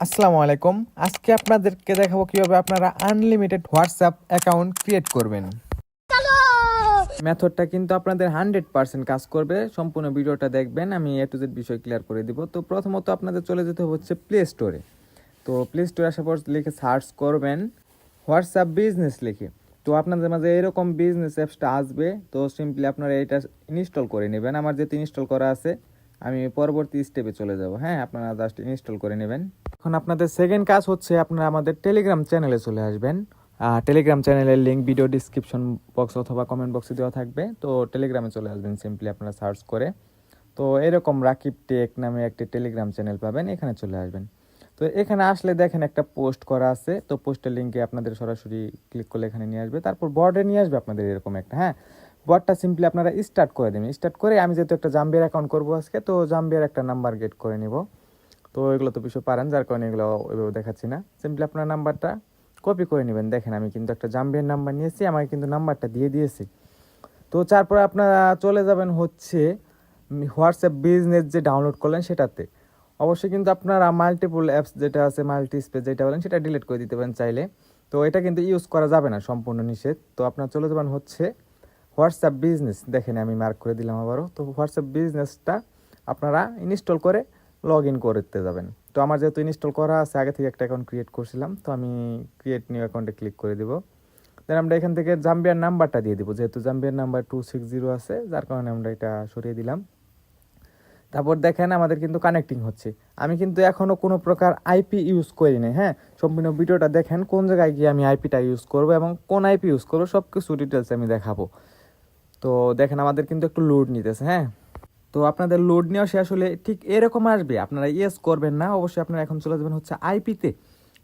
আসসালামু আলাইকুম। আজকে আপনাদেরকে দেখাবো কিভাবে আপনারা আনলিমিটেড হোয়াটসঅ্যাপ অ্যাকাউন্ট ক্রিয়েট করবেন। মেথডটা কিন্তু আপনাদের 100% কাজ করবে। সম্পূর্ণ ভিডিওটা দেখবেন, আমি এ টু জেড বিষয় ক্লিয়ার করে দিব। তো প্রথমত আপনাদের চলে যেতে হচ্ছে প্লে স্টোরে। তো প্লে স্টোরে আসার পর লিখে সার্চ করবেন হোয়াটসঅ্যাপ বিজনেস লিখে। তো আপনাদের মাঝে এরকম বিজনেস অ্যাপসটা আসবে। তো সিম্পলি আপনারা এটা ইনস্টল করে নেবেন। আমার যেহেতু ইনস্টল করা আছে, আমি পরবর্তী স্টেপে চলে যাব। হ্যাঁ, আপনারা জাস্ট ইনস্টল করে নেবেন। এখন আপনাদের সেকেন্ড কাজ হচ্ছে আপনারা আমাদের টেলিগ্রাম চ্যানেলে চলে আসবেন। টেলিগ্রাম চ্যানেলের লিঙ্ক ভিডিও ডিসক্রিপশন বক্স অথবা কমেন্ট বক্সে দেওয়া থাকবে। তো টেলিগ্রামে চলে আসবেন সিম্পলি আপনারা সার্চ করে। তো এরকম রাকিব টেক নামে একটি টেলিগ্রাম চ্যানেল পাবেন, এখানে চলে আসবেন। তো এখানে আসলে দেখেন একটা পোস্ট করা আছে। তো পোস্টের লিঙ্কে আপনাদের সরাসরি ক্লিক করলে এখানে নিয়ে আসবে। তারপর বর্ডে নিয়ে আসবে আপনাদের এরকম একটা। হ্যাঁ, বটটা সিম্পলি আপনারা স্টার্ট করে দেবেন। স্টার্ট করে আমি যেহেতু একটা জাম্বিয়ার অ্যাকাউন্ট করবো আজকে, তো জাম্বিয়ার একটা নাম্বার গেট করে নিব। তো এগুলো তো বিষয় পারেন, যার কারণে এগুলো ওইভাবে দেখাচ্ছি না। সিম্পলি আপনার নাম্বারটা কপি করে নেবেন। দেখেন আমি কিন্তু একটা জাম্বিয়ার নাম্বার নিয়েছি, আমাকে কিন্তু নাম্বারটা দিয়ে দিয়েছি। তো তারপরে আপনারা চলে যাবেন হচ্ছে হোয়াটসঅ্যাপ বিজনেস যে ডাউনলোড করলেন সেটাতে। অবশ্যই কিন্তু আপনারা মাল্টিপল অ্যাপস যেটা আছে, মাল্টি স্পেস যেটা বলেন, সেটা ডিলিট করে দিতে পারেন চাইলে। তো এটা কিন্তু ইউজ করা যাবে না, সম্পূর্ণ নিষেধ। তো আপনার চলে যাবেন হচ্ছে হোয়াটসঅ্যাপ বিজনেস। দেখেন আমি মার্ক করে দিলাম আবারও। তো হোয়াটসঅ্যাপ বিজনেসটা আপনারা ইনস্টল করে লগ ইন করতে যাবেন। তো আমার যেহেতু ইনস্টল করা আছে, আগে থেকে একটা অ্যাকাউন্ট ক্রিয়েট করছিলাম, তো আমি ক্রিয়েট নিউ অ্যাকাউন্টে ক্লিক করে দিব। দেন আমরা এখান থেকে জাম্বিয়ার নাম্বারটা দিয়ে দিব, যেহেতু জাম্বিয়ার নাম্বার 260 আছে, যার কারণে আমরা এটা সরিয়ে দিলাম। তারপর দেখেন আমাদের কিন্তু কানেক্টিং হচ্ছে। আমি কিন্তু এখনও কোনো প্রকার আইপি ইউজ করি নাই। হ্যাঁ, সম্পূর্ণ ভিডিওটা দেখেন কোন জায়গায় গিয়ে আমি আইপিটা ইউজ করবো এবং কোন আইপি ইউজ করবো সব কিছু ডিটেলস আমি দেখাবো। তো দেখেন আমাদের কিন্তু একটু লোড নিতেছে। হ্যাঁ, তো আপনাদের লোড নেওয়া শেষ হলে ঠিক এরকম আসবে, আপনারা ইয়েস করবেন না, অবশ্যই আপনারা এখন চলে যাবেন হচ্ছে আইপিতে।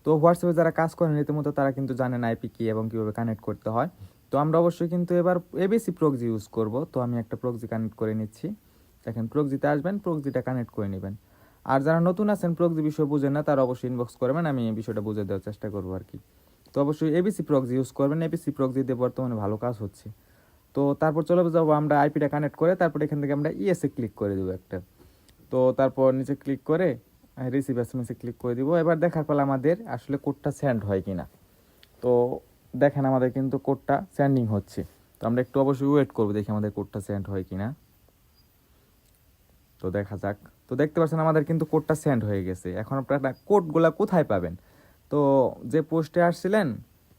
তো হোয়াটসঅ্যাপে যারা কাজ করেন রীতিমতো তারা কিন্তু জানেন আইপি কী এবং কীভাবে কানেক্ট করতে হয়। তো আমরা অবশ্যই কিন্তু এবার এবিসি প্রক্সি ইউজ করব। তো আমি একটা প্রক্সি কানেক্ট করে নিচ্ছি। দেখেন প্রক্সিতে আসবেন, প্রক্সিটা কানেক্ট করে নেবেন। আর যারা নতুন আছেন, প্রক্সি বিষয় বুঝেন না, তারা অবশ্যই ইনবক্স করবেন, আমি এই বিষয়টা বুঝে দেওয়ার চেষ্টা করবো আর কি। তো অবশ্যই এবিসি প্রক্সি ইউজ করবেন। এবিসি প্রক্সি দিয়ে বর্তমানে ভালো কাজ হচ্ছে। তো তারপর চলে যাবো আমরা আইপিটা কানেক্ট করে, তারপর এখান থেকে আমরা ইএসএ ক্লিক করে দেবো একটা। তো তারপর নিচে ক্লিক করে রিসিভ এসএমএসে ক্লিক করে দিব। এবার দেখার পর আমাদের আসলে কোডটা সেন্ড হয় কিনা। তো দেখেন আমাদের কিন্তু কোডটা সেন্ডিং হচ্ছে। তো আমরা একটু অবশ্যই ওয়েট করবো, দেখি আমাদের কোডটা সেন্ড হয় কিনা। তো দেখা যাক। তো দেখতে পাচ্ছেন আমাদের কিন্তু কোডটা সেন্ড হয়ে গেছে। এখন আপনারা কোডগুলা কোথায় পাবেন? তো যে পোস্টে আসছিলেন,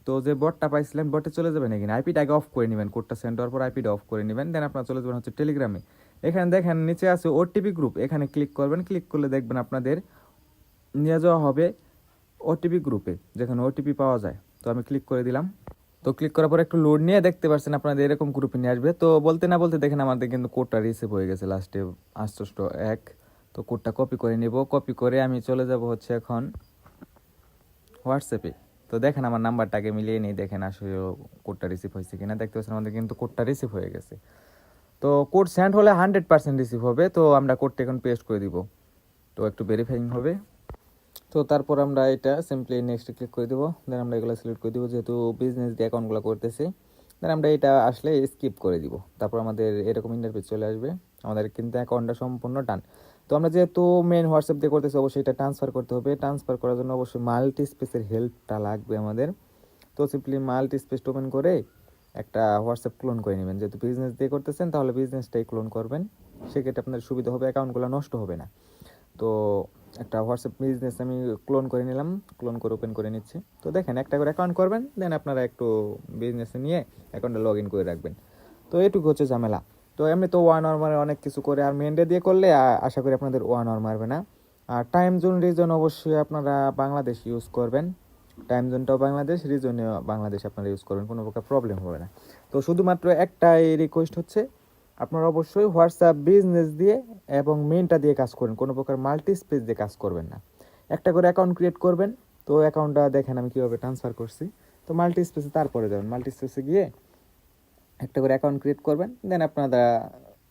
তো যে বটটা পাইছিলেন, বটে চলে যাবেন। এখানে আইপিটা আগে অফ করে নেবেন, কোডটা সেন্ড হওয়ার পর আইপিটা অফ করে নেবেন। দেন আপনারা চলে যাবেন হচ্ছে টেলিগ্রামে। এখানে দেখেন নিচে আছে ওটিপি গ্রুপ, এখানে ক্লিক করবেন। ক্লিক করলে দেখবেন আপনাদের নিয়ে যাওয়া হবে ওটিপি গ্রুপে, যেখানে ওটিপি পাওয়া যায়। তো আমি ক্লিক করে দিলাম। তো ক্লিক করার পর একটু লোড নিয়ে দেখতে পাচ্ছেন আপনাদের এরকম গ্রুপে নিয়ে আসবে। তো বলতে না বলতে দেখেন আমাদের কিন্তু কোডটা রিসিভ হয়ে গেছে লাস্টে 801। তো কোডটা কপি করে নেব। কপি করে আমি চলে যাব হচ্ছে এখন হোয়াটসঅ্যাপে। তো দেখেন আমার নাম্বারটাকে মিলিয়ে নিই, দেখেন আসলে কোডটা রিসিভ হয়েছে কিনা। দেখতে পাচ্ছেন আমাদের কিন্তু কোডটা রিসিভ হয়ে গেছে। তো কোড সেন্ড হলে 100% রিসিভ হবে। তো আমরা কোডটা এখন পেস্ট করে দিব। তো একটু ভেরিফাইং হবে। তো তারপর আমরা এটা সিম্পলি নেক্সট ক্লিক করে দেবো। দেন আমরা এগুলো সিলেক্ট করে দেবো, যেহেতু বিজনেস দিয়ে অ্যাকাউন্টগুলো করতেছি। দেন আমরা এটা আসলে স্কিপ করে দিব। তারপর আমাদের এরকম ইন্টারফেস চলে আসবে। আমাদের কিন্তু অ্যাকাউন্টটা সম্পূর্ণ ডান। তো আমরা যেহেতু মেন হোয়াটসঅ্যাপ দিয়ে করতেছি, অবশ্যই এটা ট্রান্সফার করতে হবে। ট্রান্সফার করার জন্য অবশ্যই মাল্টি স্পেসের হেল্পটা লাগবে আমাদের। তো সিম্পলি মাল্টি স্পেস ওপেন করে একটা হোয়াটসঅ্যাপ ক্লোন করে নেবেন। যেহেতু বিজনেস দিয়ে করতেছেন, তাহলে বিজনেসটাই ক্লোন করবেন, সেক্ষেত্রে আপনার সুবিধা হবে, অ্যাকাউন্টগুলো নষ্ট হবে না। তো একটা হোয়াটসঅ্যাপ বিজনেস আমি ক্লোন করে নিলাম, ক্লোন করে ওপেন করে নিচ্ছি। তো দেখেন একটা করে অ্যাকাউন্ট করবেন, দেন আপনারা একটু বিজনেসে নিয়ে অ্যাকাউন্টে লগ ইন করে রাখবেন। তো এটুকু হচ্ছে ঝামেলা। তো এমনি তো ওয়ান আওয়ার মারে অনেক কিছু করে, আর মেনডে দিয়ে করলে আশা করি আপনাদের ওয়ান আওয়ার মারবে না। আর টাইম জোন রিজন অবশ্যই আপনারা বাংলাদেশ ইউজ করবেন। টাইম জোনটাও বাংলাদেশ, রিজনেও বাংলাদেশ আপনারা ইউজ করবেন, কোনো প্রকার প্রবলেম হবে না। তো শুধুমাত্র একটাই রিকোয়েস্ট হচ্ছে, আপনারা অবশ্যই হোয়াটসঅ্যাপ বিজনেস দিয়ে এবং মেনটা দিয়ে কাজ করেন, কোনো প্রকার মাল্টি স্পেস দিয়ে কাজ করবেন না। একটা করে অ্যাকাউন্ট ক্রিয়েট করবেন। তো অ্যাকাউন্টটা দেখেন আমি কীভাবে ট্রান্সফার করছি। তো মাল্টি স্পেসে তারপরে যাবেন, মাল্টি স্পেসে গিয়ে একটা করে অ্যাকাউন্ট ক্রিয়েট করবেন। দেন আপনারা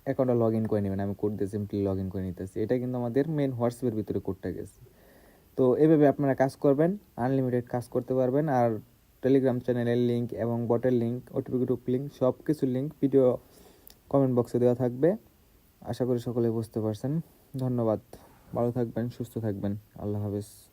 অ্যাকাউন্টে লগ ইন করে নেবেন। আমি কোড দিয়ে সিম্পলি লগ ইন করে নিতেছি। এটা কিন্তু আমাদের মেন হোয়াটসঅ্যাপের ভিতরে কোডটা গেছে। তো এভাবে আপনারা কাজ করবেন, আনলিমিটেড কাজ করতে পারবেন। আর টেলিগ্রাম চ্যানেলের লিঙ্ক এবং বটের লিঙ্ক, ওটিপি গ্রুপ লিঙ্ক, সব কিছুর লিঙ্ক ভিডিও কমেন্ট বক্সে দেওয়া থাকবে। আশা করি সকলে বুঝতে পারছেন। ধন্যবাদ। ভালো থাকবেন, সুস্থ থাকবেন। আল্লাহ হাফেজ।